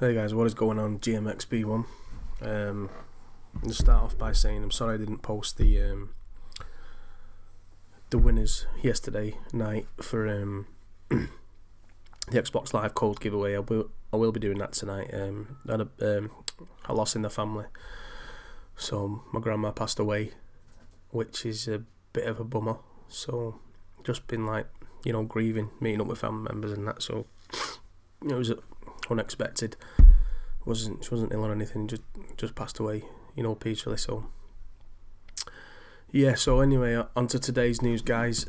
Hey guys, what is going on? GMXB1. I'll start off by saying I'm sorry I didn't post the winners yesterday night for the Xbox Live Code giveaway. I will be doing that tonight. I had a loss in the family, so my grandma passed away, which is a bit of a bummer. So just been grieving, meeting up with family members and that. So it was unexpected. She wasn't ill or anything. Just passed away, peacefully. So yeah. So anyway, on to today's news, guys.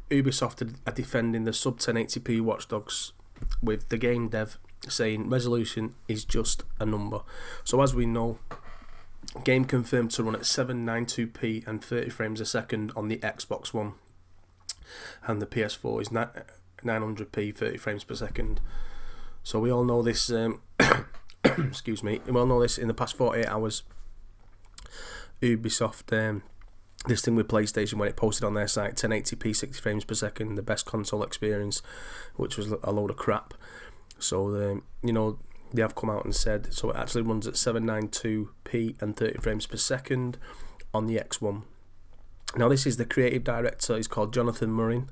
Ubisoft are defending the sub 1080p Watch Dogs, with the game dev saying resolution is just a number. So as we know, game confirmed to run at 792p and 30 frames a second on the Xbox One, and the PS4 is 900p 30 frames per second. So we all know this. Excuse me. We all know this. In the past 48 hours, Ubisoft this thing with PlayStation, when it posted on their site 1080p 60 frames per second, the best console experience, which was a load of crap. So they have come out and said so it actually runs at 792p and 30 frames per second on the X1. Now this is the creative director. He's called Jonathan Murrin,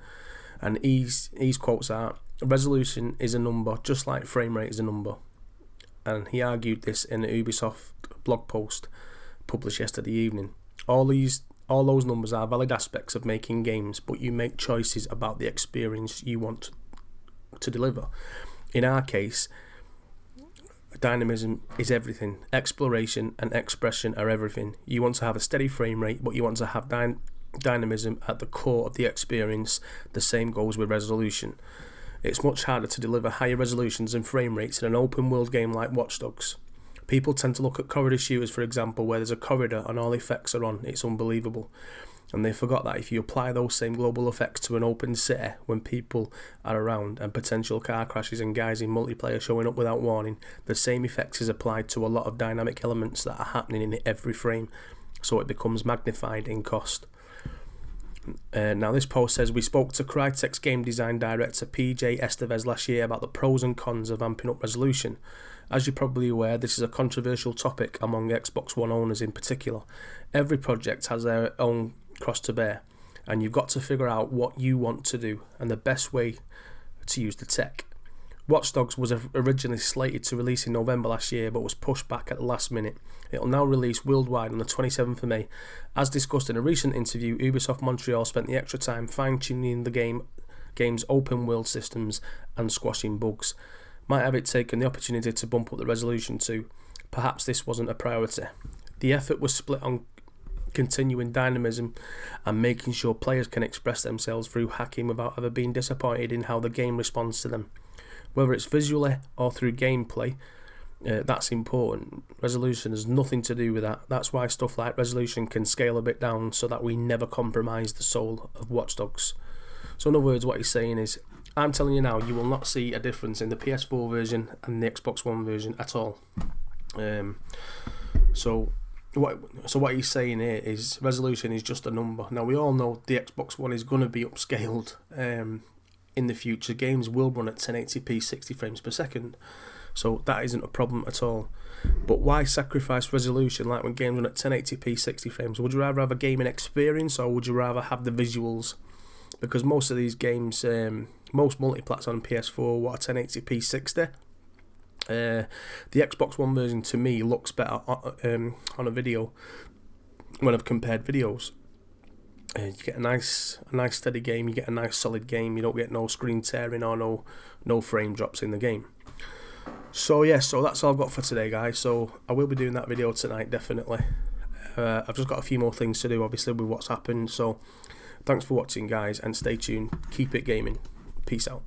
and his quotes are: resolution is a number, just like frame rate is a number. And he argued this in a Ubisoft blog post published yesterday evening. All those numbers are valid aspects of making games, but you make choices about the experience you want to deliver. In our case, dynamism is everything. Exploration and expression are everything. You want to have a steady frame rate, but you want to have dynamism at the core of the experience. The same goes with resolution. It's much harder to deliver higher resolutions and frame rates in an open world game like Watch Dogs. People tend to look at corridor shooters, for example, where there's a corridor and all effects are on. It's unbelievable. And they forgot that if you apply those same global effects to an open city when people are around and potential car crashes and guys in multiplayer showing up without warning, the same effects is applied to a lot of dynamic elements that are happening in every frame, so it becomes magnified in cost. Now this post says, we spoke to Crytek's game design director PJ Estevez last year about the pros and cons of amping up resolution. As you're probably aware, this is a controversial topic among Xbox One owners in particular. Every project has their own cross to bear, and you've got to figure out what you want to do and the best way to use the tech. Watch Dogs was originally slated to release in November last year, but was pushed back at the last minute. It will now release worldwide on the 27th of May. As discussed in a recent interview, Ubisoft Montreal spent the extra time fine-tuning the game's open world systems and squashing bugs. Might have it taken the opportunity to bump up the resolution too. Perhaps this wasn't a priority. The effort was split on continuing dynamism and making sure players can express themselves through hacking without ever being disappointed in how the game responds to them. Whether it's visually or through gameplay, that's important. Resolution has nothing to do with that. That's why stuff like resolution can scale a bit down so that we never compromise the soul of Watch Dogs. So in other words, what he's saying is, I'm telling you now, you will not see a difference in the PS4 version and the Xbox One version at all. So what he's saying here is resolution is just a number. Now we all know the Xbox One is going to be upscaled in the future. Games will run at 1080p 60 frames per second, so that isn't a problem at all. But why sacrifice resolution like when games run at 1080p 60 frames? Would you rather have a gaming experience, or would you rather have the visuals? Because most of these games, most multiplats on PS4 what 1080p 60. The Xbox One version to me looks better on a video when I've compared videos. You get a nice steady game, you get a nice solid game, you don't get no screen tearing or no frame drops in the game. So yeah, so that's all I've got for today, guys. So I will be doing that video tonight, definitely. I've just got a few more things to do, obviously, with what's happened. So thanks for watching, guys, and stay tuned. Keep it gaming. Peace out.